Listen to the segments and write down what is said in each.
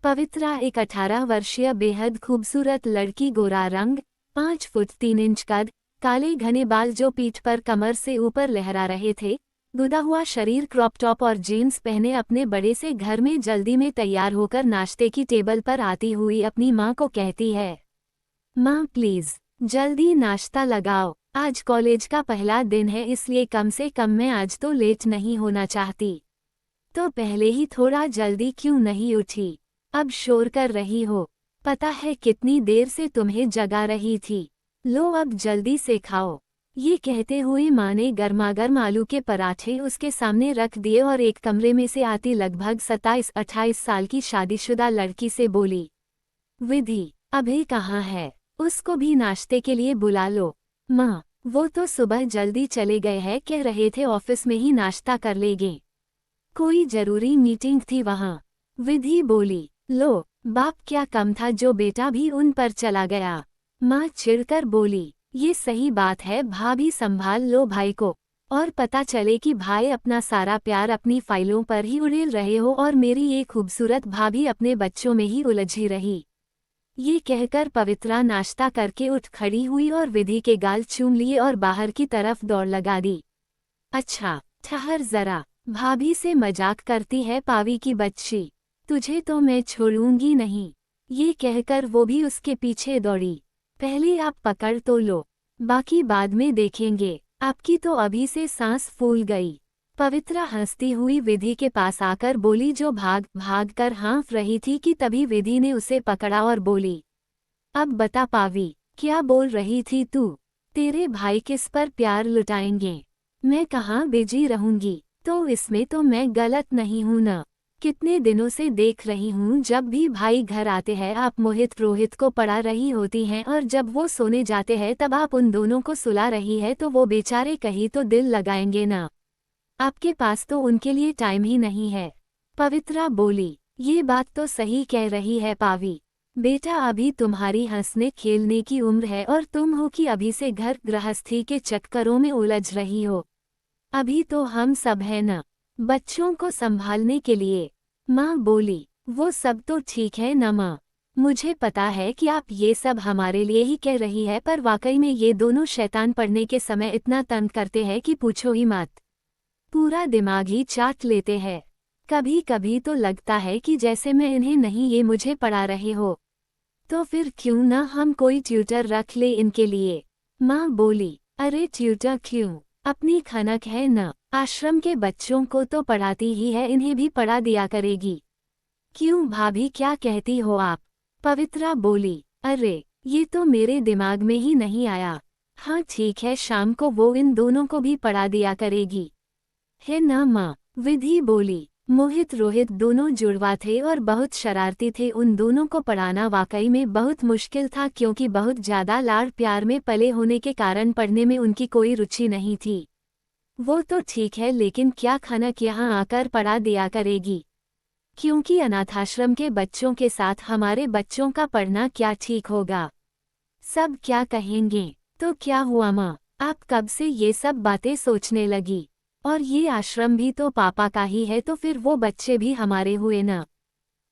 पवित्रा एक 18 वर्षीय बेहद खूबसूरत लड़की, गोरा रंग, 5 फुट 3 इंच कद, काले घने बाल जो पीठ पर कमर से ऊपर लहरा रहे थे, गुदा हुआ शरीर, क्रॉप टॉप और जीन्स पहने अपने बड़े से घर में जल्दी में तैयार होकर नाश्ते की टेबल पर आती हुई अपनी माँ को कहती है, माँ प्लीज जल्दी नाश्ता लगाओ, आज कॉलेज का पहला दिन है इसलिए कम से कम मैं आज तो लेट नहीं होना चाहती। तो पहले ही थोड़ा जल्दी क्यों नहीं उठी? अब शोर कर रही हो, पता है कितनी देर से तुम्हें जगा रही थी। लो अब जल्दी से खाओ। ये कहते हुए माँ ने गर्मागर्म आलू के पराठे उसके सामने रख दिए और एक कमरे में से आती लगभग 27-28 साल की शादीशुदा लड़की से बोली, विधि अभी कहाँ है? उसको भी नाश्ते के लिए बुला लो। माँ, वो तो सुबह जल्दी चले गए हैं, कह रहे थे ऑफिस में ही नाश्ता कर लेंगे। कोई जरूरी मीटिंग थी वहाँ। विधि बोली, लो बाप क्या कम था जो बेटा भी उन पर चला गया। माँ चिढ़कर बोली, ये सही बात है भाभी, संभाल लो भाई को, और पता चले कि भाई अपना सारा प्यार अपनी फाइलों पर ही उड़ेल रहे हो और मेरी ये खूबसूरत भाभी अपने बच्चों में ही उलझी रही। ये कहकर पवित्रा नाश्ता करके उठ खड़ी हुई और विधि के गाल चूम लिए और बाहर की तरफ दौड़ लगा दी। अच्छा ठहर जरा, भाभी से मजाक करती है पावी की बच्ची, तुझे तो मैं छोड़ूंगी नहीं। ये कहकर वो भी उसके पीछे दौड़ी। पहले आप पकड़ तो लो, बाकी बाद में देखेंगे। आपकी तो अभी से सांस फूल गई। पवित्रा हंसती हुई विधि के पास आकर बोली, जो भाग भाग कर हाँफ रही थी कि तभी विधि ने उसे पकड़ा और बोली, अब बता पावी, क्या बोल रही थी तू? तेरे भाई किस पर प्यार लुटाएंगे? मैं कहाँ बिजी रहूंगी? तो इसमें तो मैं गलत नहीं हूँ न? कितने दिनों से देख रही हूँ जब भी भाई घर आते हैं आप मोहित रोहित को पढ़ा रही होती हैं और जब वो सोने जाते हैं तब आप उन दोनों को सुला रही है, तो वो बेचारे कहीं तो दिल लगाएंगे ना? आपके पास तो उनके लिए टाइम ही नहीं है। पवित्रा बोली, ये बात तो सही कह रही है पावी, बेटा अभी तुम्हारी हंसने खेलने की उम्र है और तुम हो कि अभी से घर गृहस्थी के चक्करों में उलझ रही हो। अभी तो हम सब है न, बच्चों को संभालने के लिए। माँ बोली, वो सब तो ठीक है न माँ, मुझे पता है कि आप ये सब हमारे लिए ही कह रही है, पर वाकई में ये दोनों शैतान पढ़ने के समय इतना तंग करते हैं कि पूछो ही मत। पूरा दिमाग ही चाट लेते हैं। कभी कभी तो लगता है कि जैसे मैं इन्हें नहीं ये मुझे पढ़ा रहे हो। तो फिर क्यों ना हम कोई ट्यूटर रख ले इनके लिए? माँ बोली, अरे ट्यूटर क्यों, अपनी खनक है न, आश्रम के बच्चों को तो पढ़ाती ही है, इन्हें भी पढ़ा दिया करेगी। क्यों भाभी, क्या कहती हो आप? पवित्रा बोली, अरे ये तो मेरे दिमाग में ही नहीं आया। हाँ ठीक है, शाम को वो इन दोनों को भी पढ़ा दिया करेगी, है ना माँ? विधि बोली, मोहित रोहित दोनों जुड़वा थे और बहुत शरारती थे, उन दोनों को पढ़ाना वाकई में बहुत मुश्किल था क्योंकि बहुत ज़्यादा लाड़ प्यार में पले होने के कारण पढ़ने में उनकी कोई रुचि नहीं थी। वो तो ठीक है, लेकिन क्या खनक यहाँ आकर पढ़ा दिया करेगी? क्योंकि अनाथाश्रम के बच्चों के साथ हमारे बच्चों का पढ़ना क्या ठीक होगा? सब क्या कहेंगे? तो क्या हुआ माँ, आप कब से ये सब बातें सोचने लगी? और ये आश्रम भी तो पापा का ही है, तो फिर वो बच्चे भी हमारे हुए न?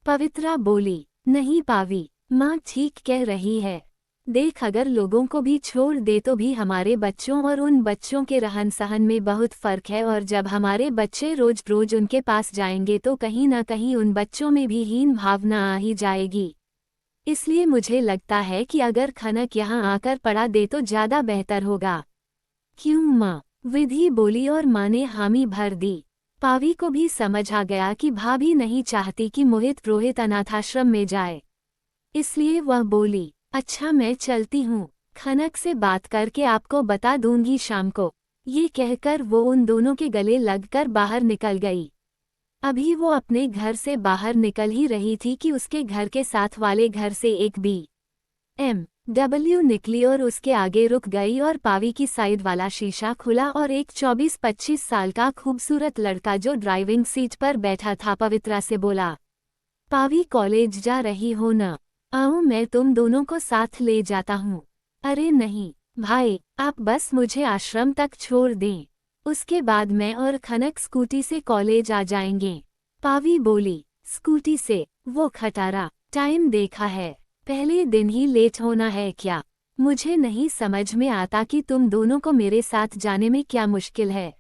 पवित्रा बोली, नहीं पावी, माँ ठीक कह रही है। देख, अगर लोगों को भी छोड़ दे तो भी हमारे बच्चों और उन बच्चों के रहन सहन में बहुत फर्क है, और जब हमारे बच्चे रोज रोज उनके पास जाएंगे तो कहीं ना कहीं उन बच्चों में भी हीन भावना आ ही जाएगी। इसलिए मुझे लगता है कि अगर खनक यहाँ आकर पढ़ा दे तो ज़्यादा बेहतर होगा। क्यों माँ? विधि बोली और माँ ने हामी भर दी। पावी को भी समझ आ गया कि भाभी नहीं चाहती कि मोहित रोहित अनाथाश्रम में जाए, इसलिए वह बोली, अच्छा मैं चलती हूँ, खनक से बात करके आपको बता दूंगी शाम को। ये कहकर वो उन दोनों के गले लगकर बाहर निकल गई। अभी वो अपने घर से बाहर निकल ही रही थी कि उसके घर के साथ वाले घर से एक BMW निकली और उसके आगे रुक गई और पावी की साइड वाला शीशा खुला और एक 24-25 साल का खूबसूरत लड़का जो ड्राइविंग सीट पर बैठा था पवित्रा से बोला, पावी कॉलेज जा रही हो न? आओ मैं तुम दोनों को साथ ले जाता हूँ। अरे नहीं भाई, आप बस मुझे आश्रम तक छोड़ दें, उसके बाद मैं और खनक स्कूटी से कॉलेज आ जाएंगे। पावी बोली, स्कूटी से? वो खटारा, टाइम देखा है, पहले दिन ही लेट होना है क्या? मुझे नहीं समझ में आता कि तुम दोनों को मेरे साथ जाने में क्या मुश्किल है।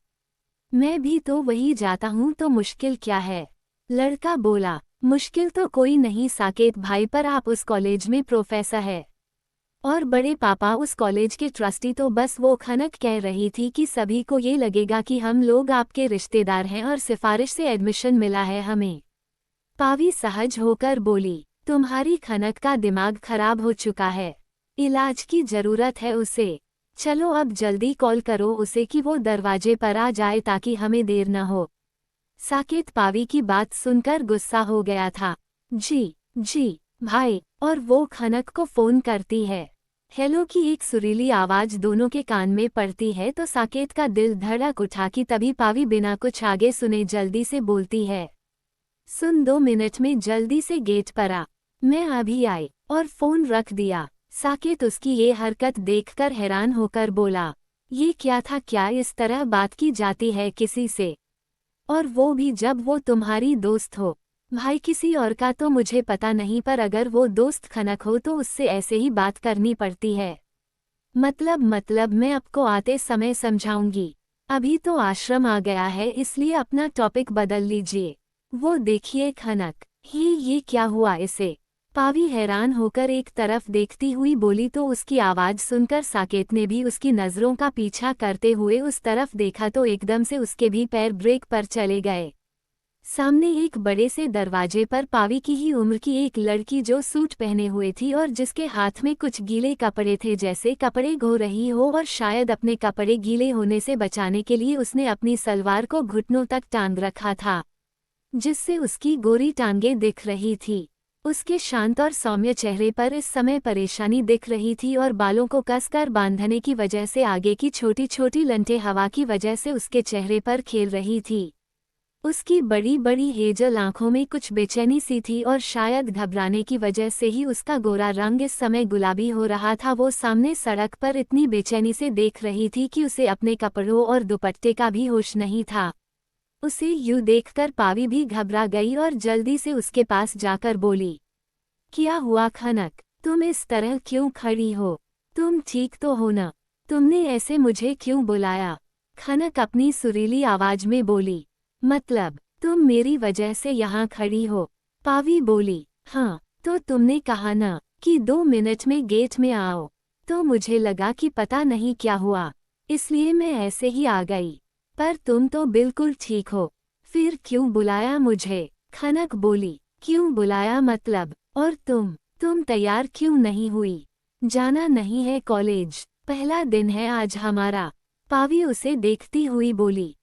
मैं भी तो वही जाता हूँ तो मुश्किल क्या है? लड़का बोला, मुश्किल तो कोई नहीं साकेत भाई, पर आप उस कॉलेज में प्रोफेसर है और बड़े पापा उस कॉलेज के ट्रस्टी, तो बस वो खनक कह रही थी कि सभी को ये लगेगा कि हम लोग आपके रिश्तेदार हैं और सिफारिश से एडमिशन मिला है हमें। पावी सहज होकर बोली, तुम्हारी खनक का दिमाग खराब हो चुका है, इलाज की जरूरत है उसे। चलो अब जल्दी कॉल करो उसे कि वो दरवाजे पर आ जाए ताकि हमें देर न हो। साकेत पावी की बात सुनकर गुस्सा हो गया था। जी भाई, और वो खनक को फोन करती है। हेलो की एक सुरीली आवाज दोनों के कान में पड़ती है तो साकेत का दिल धड़क उठा कि तभी पावी बिना कुछ आगे सुने जल्दी से बोलती है, सुन 2 मिनट में जल्दी से गेट पर आ, मैं अभी आई, और फोन रख दिया। साकेत उसकी ये हरकत देखकर हैरान होकर बोला, ये क्या था? क्या इस तरह बात की जाती है किसी से? और वो भी जब वो तुम्हारी दोस्त हो? भाई किसी और का तो मुझे पता नहीं, पर अगर वो दोस्त खनक हो तो उससे ऐसे ही बात करनी पड़ती है। मतलब मैं आपको आते समय समझाऊंगी। अभी तो आश्रम आ गया है इसलिए अपना टॉपिक बदल लीजिए। वो देखिए खनक, ये क्या हुआ इसे? पावी हैरान होकर एक तरफ देखती हुई बोली तो उसकी आवाज सुनकर साकेत ने भी उसकी नजरों का पीछा करते हुए उस तरफ देखा तो एकदम से उसके भी पैर ब्रेक पर चले गए। सामने एक बड़े से दरवाजे पर पावी की ही उम्र की एक लड़की जो सूट पहने हुए थी और जिसके हाथ में कुछ गीले कपड़े थे, जैसे कपड़े धो रही हो, और शायद अपने कपड़े गीले होने से बचाने के लिए उसने अपनी सलवार को घुटनों तक टांग रखा था, जिससे उसकी गोरी टांगें दिख रही थी। उसके शांत और सौम्य चेहरे पर इस समय परेशानी दिख रही थी और बालों को कसकर बांधने की वजह से आगे की छोटी छोटी लंटें हवा की वजह से उसके चेहरे पर खेल रही थी। उसकी बड़ी बड़ी हेजल आंखों में कुछ बेचैनी सी थी और शायद घबराने की वजह से ही उसका गोरा रंग इस समय गुलाबी हो रहा था। वो सामने सड़क पर इतनी बेचैनी से देख रही थी कि उसे अपने कपड़ों और दुपट्टे का भी होश नहीं था। उसे यूं देखकर पावी भी घबरा गई और जल्दी से उसके पास जाकर बोली, क्या हुआ खनक? तुम इस तरह क्यों खड़ी हो? तुम ठीक तो हो ना? तुमने ऐसे मुझे क्यों बुलाया? खनक अपनी सुरीली आवाज में बोली, मतलब तुम मेरी वजह से यहाँ खड़ी हो? पावी बोली, हाँ, तो तुमने कहा ना कि 2 मिनट में गेट में आओ, तो मुझे लगा कि पता नहीं क्या हुआ, इसलिए मैं ऐसे ही आ गई। पर तुम तो बिल्कुल ठीक हो, फिर क्यों बुलाया मुझे? खनक बोली, क्यों बुलाया मतलब? और तुम तैयार क्यों नहीं हुई? जाना नहीं है कॉलेज? पहला दिन है आज हमारा। पावी उसे देखती हुई बोली,